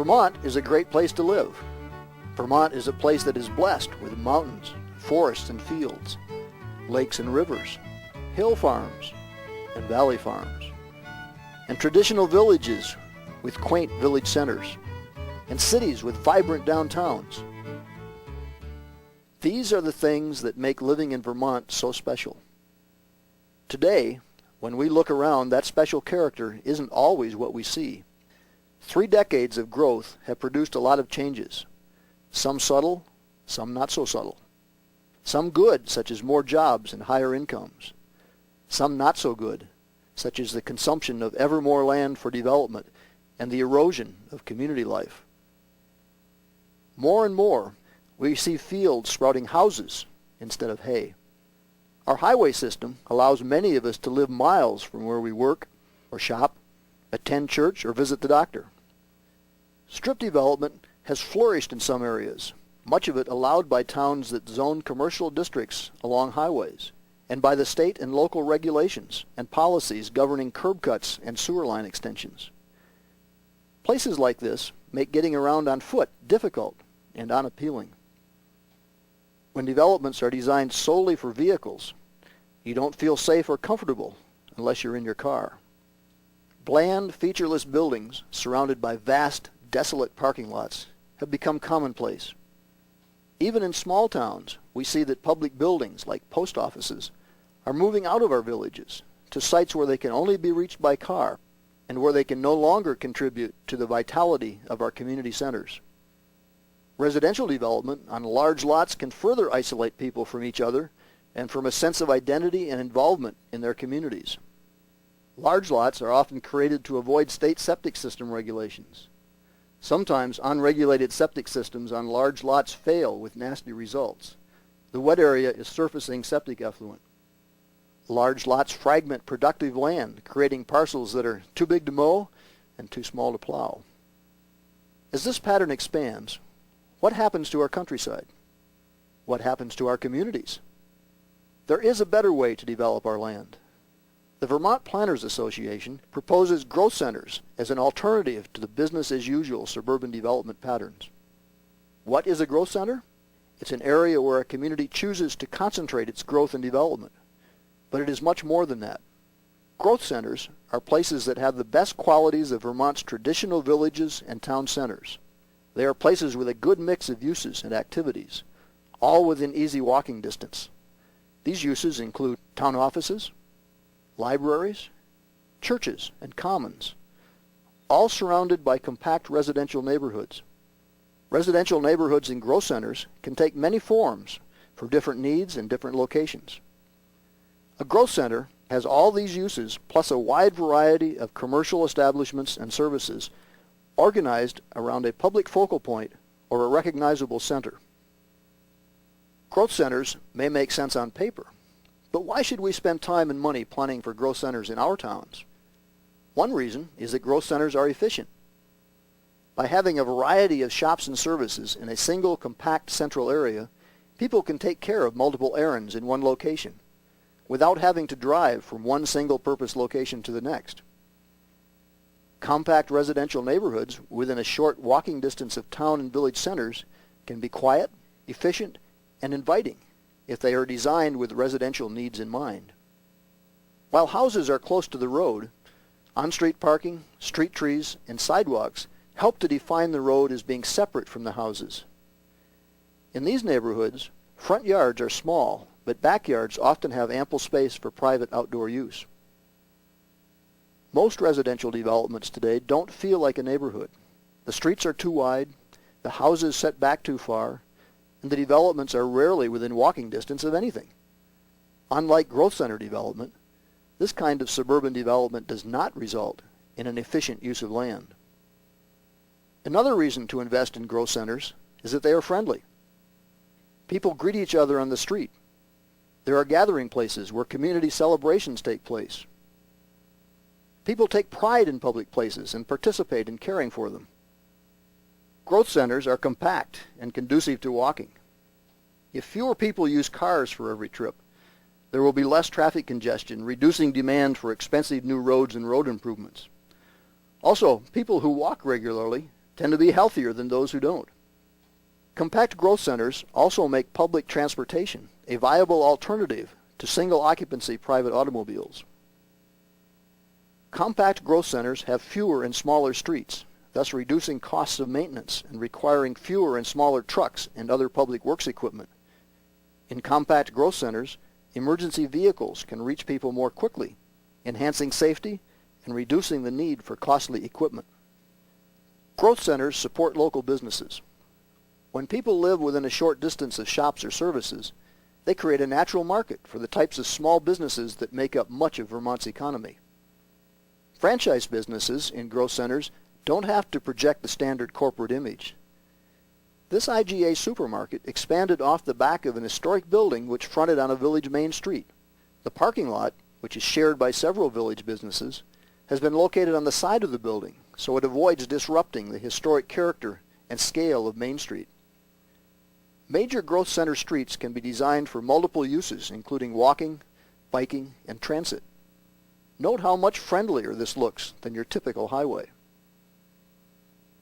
Vermont is a great place to live. Vermont is a place that is blessed with mountains, forests and fields, lakes and rivers, hill farms and valley farms, and traditional villages with quaint village centers, and cities with vibrant downtowns. These are the things that make living in Vermont so special. Today, when we look around, that special character isn't always what we see. 3 decades of growth have produced a lot of changes. Some subtle, some not so subtle. Some good, such as more jobs and higher incomes. Some not so good, such as the consumption of ever more land for development and the erosion of community life. More and more, we see fields sprouting houses instead of hay. Our highway system allows many of us to live miles from where we work or shop, attend church, or visit the doctor. Strip development has flourished in some areas, much of it allowed by towns that zone commercial districts along highways, and by the state and local regulations and policies governing curb cuts and sewer line extensions. Places like this make getting around on foot difficult and unappealing. When developments are designed solely for vehicles, you don't feel safe or comfortable unless you're in your car. Bland, featureless buildings surrounded by vast, desolate parking lots have become commonplace. Even in small towns, we see that public buildings like post offices are moving out of our villages to sites where they can only be reached by car and where they can no longer contribute to the vitality of our community centers. Residential development on large lots can further isolate people from each other and from a sense of identity and involvement in their communities. Large lots are often created to avoid state septic system regulations. Sometimes unregulated septic systems on large lots fail with nasty results. The wet area is surfacing septic effluent. Large lots fragment productive land, creating parcels that are too big to mow and too small to plow. As this pattern expands, what happens to our countryside? What happens to our communities? There is a better way to develop our land. The Vermont Planners Association proposes growth centers as an alternative to the business-as-usual suburban development patterns. What is a growth center? It's an area where a community chooses to concentrate its growth and development. But it is much more than that. Growth centers are places that have the best qualities of Vermont's traditional villages and town centers. They are places with a good mix of uses and activities, all within easy walking distance. These uses include town offices, libraries, churches, and commons, all surrounded by compact residential neighborhoods. Residential neighborhoods in growth centers can take many forms for different needs and different locations. A growth center has all these uses plus a wide variety of commercial establishments and services organized around a public focal point or a recognizable center. Growth centers may make sense on paper, but why should we spend time and money planning for growth centers in our towns? One reason is that growth centers are efficient. By having a variety of shops and services in a single compact central area, people can take care of multiple errands in one location without having to drive from one single-purpose location to the next. Compact residential neighborhoods within a short walking distance of town and village centers can be quiet, efficient, and inviting if they are designed with residential needs in mind. While houses are close to the road, on-street parking, street trees, and sidewalks help to define the road as being separate from the houses. In these neighborhoods, front yards are small, but backyards often have ample space for private outdoor use. Most residential developments today don't feel like a neighborhood. The streets are too wide, the houses set back too far, and the developments are rarely within walking distance of anything. Unlike growth center development, this kind of suburban development does not result in an efficient use of land. Another reason to invest in growth centers is that they are friendly. People greet each other on the street. There are gathering places where community celebrations take place. People take pride in public places and participate in caring for them. Growth centers are compact and conducive to walking. If fewer people use cars for every trip, there will be less traffic congestion, reducing demand for expensive new roads and road improvements. Also, people who walk regularly tend to be healthier than those who don't. Compact growth centers also make public transportation a viable alternative to single-occupancy private automobiles. Compact growth centers have fewer and smaller streets, thus reducing costs of maintenance and requiring fewer and smaller trucks and other public works equipment. In compact growth centers, emergency vehicles can reach people more quickly, enhancing safety and reducing the need for costly equipment. Growth centers support local businesses. When people live within a short distance of shops or services, they create a natural market for the types of small businesses that make up much of Vermont's economy. Franchise businesses in growth centers don't have to project the standard corporate image. This IGA supermarket expanded off the back of an historic building which fronted on a village main street. The parking lot, which is shared by several village businesses, has been located on the side of the building, so it avoids disrupting the historic character and scale of Main Street. Major growth center streets can be designed for multiple uses, including walking, biking, and transit. Note how much friendlier this looks than your typical highway.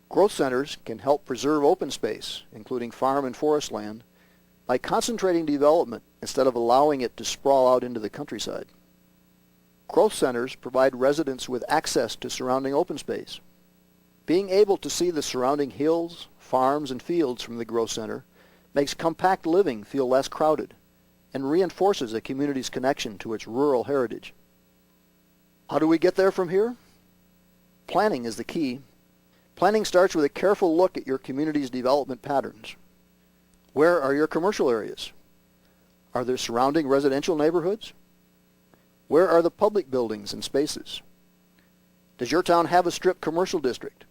Growth centers can help preserve open space, including farm and forest land, by concentrating development instead of allowing it to sprawl out into the countryside. Growth centers provide residents with access to surrounding open space. Being able to see the surrounding hills, farms, and fields from the growth center makes compact living feel less crowded and reinforces a community's connection to its rural heritage. How do we get there from here? Planning is the key. Planning starts with a careful look at your community's development patterns. Where are your commercial areas? Are there surrounding residential neighborhoods? Where are the public buildings and spaces? Does your town have a strip commercial district?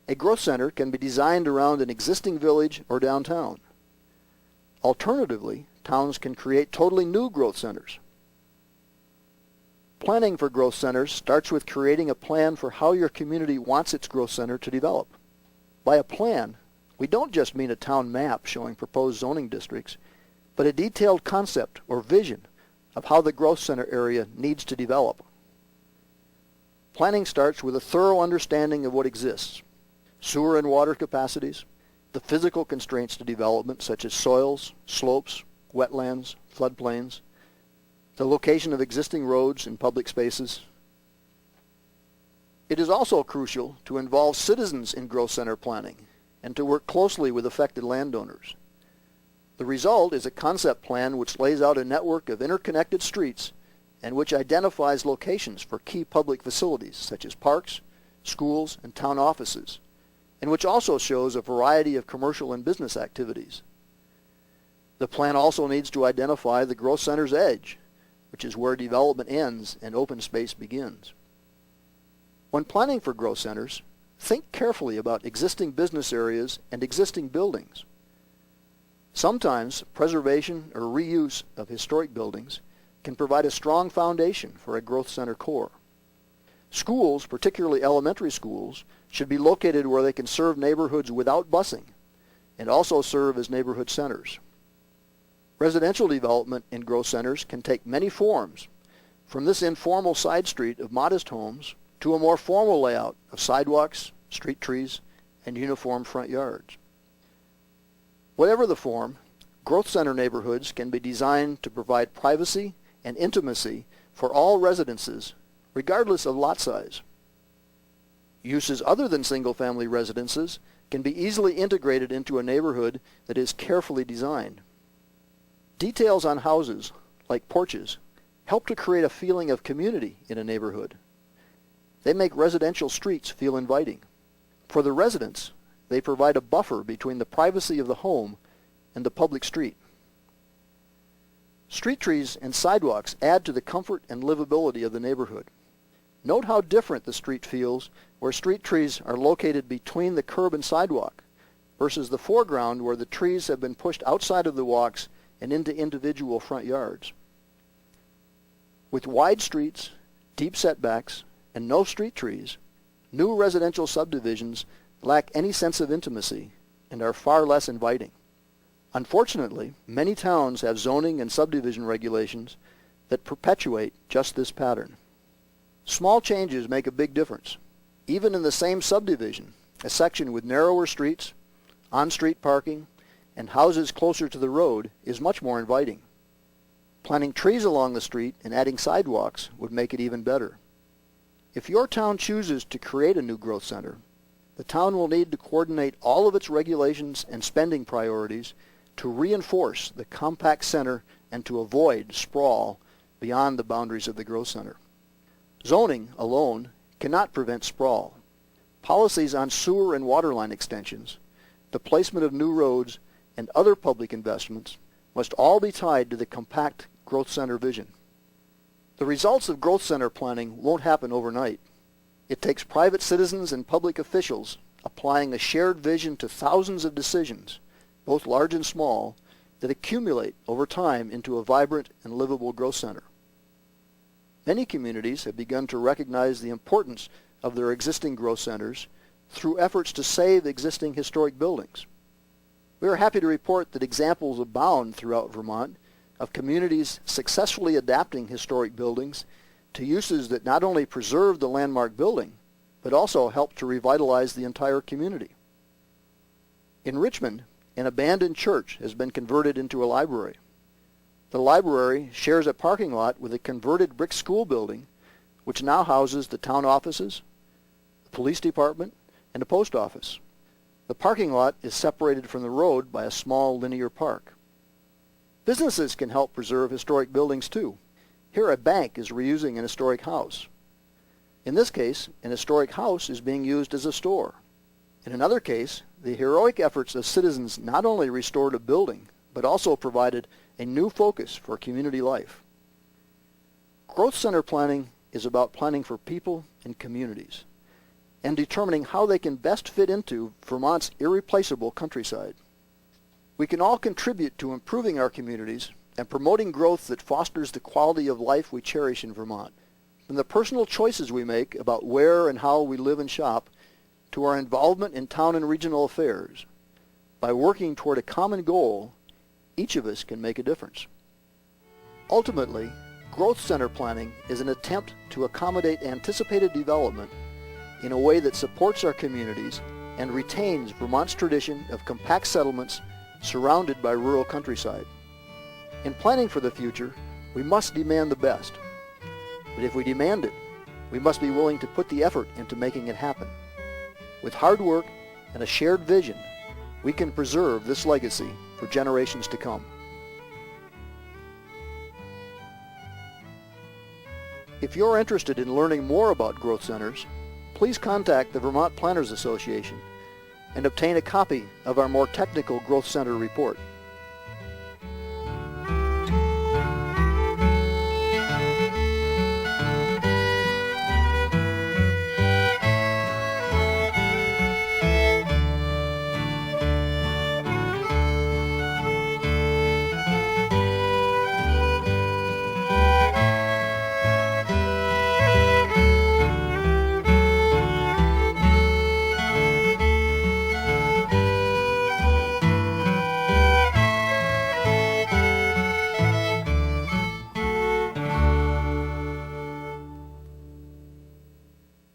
A growth center can be designed around an existing village or downtown. Alternatively, towns can create totally new growth centers. Planning for growth centers starts with creating a plan for how your community wants its growth center to develop. By a plan, we don't just mean a town map showing proposed zoning districts, but a detailed concept or vision of how the growth center area needs to develop. Planning starts with a thorough understanding of what exists: sewer and water capacities, the physical constraints to development such as soils, slopes, wetlands, floodplains, the location of existing roads and public spaces. It is also crucial to involve citizens in growth center planning and to work closely with affected landowners. The result is a concept plan which lays out a network of interconnected streets and which identifies locations for key public facilities such as parks, schools, and town offices, and which also shows a variety of commercial and business activities. The plan also needs to identify the growth center's edge, which is where development ends and open space begins. When planning for growth centers, think carefully about existing business areas and existing buildings. Sometimes preservation or reuse of historic buildings can provide a strong foundation for a growth center core. Schools, particularly elementary schools, should be located where they can serve neighborhoods without busing and also serve as neighborhood centers. Residential development in growth centers can take many forms, from this informal side street of modest homes to a more formal layout of sidewalks, street trees, and uniform front yards. Whatever the form, growth center neighborhoods can be designed to provide privacy and intimacy for all residences, regardless of lot size. Uses other than single-family residences can be easily integrated into a neighborhood that is carefully designed. Details on houses, like porches, help to create a feeling of community in a neighborhood. They make residential streets feel inviting. For the residents, they provide a buffer between the privacy of the home and the public street. Street trees and sidewalks add to the comfort and livability of the neighborhood. Note how different the street feels where street trees are located between the curb and sidewalk versus the foreground where the trees have been pushed outside of the walks and into individual front yards. With wide streets, deep setbacks, and no street trees, new residential subdivisions lack any sense of intimacy and are far less inviting. Unfortunately, many towns have zoning and subdivision regulations that perpetuate just this pattern. Small changes make a big difference. Even in the same subdivision, A section with narrower streets, on-street parking, and houses closer to the road is much more inviting. Planting trees along the street and adding sidewalks would make it even better. If your town chooses to create a new growth center, the town will need to coordinate all of its regulations and spending priorities to reinforce the compact center and to avoid sprawl beyond the boundaries of the growth center. Zoning alone cannot prevent sprawl. Policies on sewer and water line extensions, the placement of new roads, and other public investments must all be tied to the compact growth center vision. The results of growth center planning won't happen overnight. It takes private citizens and public officials applying a shared vision to thousands of decisions, both large and small, that accumulate over time into a vibrant and livable growth center. Many communities have begun to recognize the importance of their existing growth centers through efforts to save existing historic buildings. We are happy to report that examples abound throughout Vermont of communities successfully adapting historic buildings to uses that not only preserve the landmark building, but also help to revitalize the entire community. In Richmond, an abandoned church has been converted into a library. The library shares a parking lot with a converted brick school building, which now houses the town offices, the police department, and a post office. The parking lot is separated from the road by a small linear park. Businesses can help preserve historic buildings too. Here a bank is reusing an historic house. In this case, an historic house is being used as a store. In another case, the heroic efforts of citizens not only restored a building, but also provided a new focus for community life. Growth center planning is about planning for people and communities, and determining how they can best fit into Vermont's irreplaceable countryside. We can all contribute to improving our communities and promoting growth that fosters the quality of life we cherish in Vermont. From the personal choices we make about where and how we live and shop, to our involvement in town and regional affairs, by working toward a common goal, each of us can make a difference. Ultimately, growth center planning is an attempt to accommodate anticipated development in a way that supports our communities and retains Vermont's tradition of compact settlements surrounded by rural countryside. In planning for the future, we must demand the best. But if we demand it, we must be willing to put the effort into making it happen. With hard work and a shared vision, we can preserve this legacy for generations to come. If you're interested in learning more about growth centers, please contact the Vermont Planners Association and obtain a copy of our more technical Growth Center report.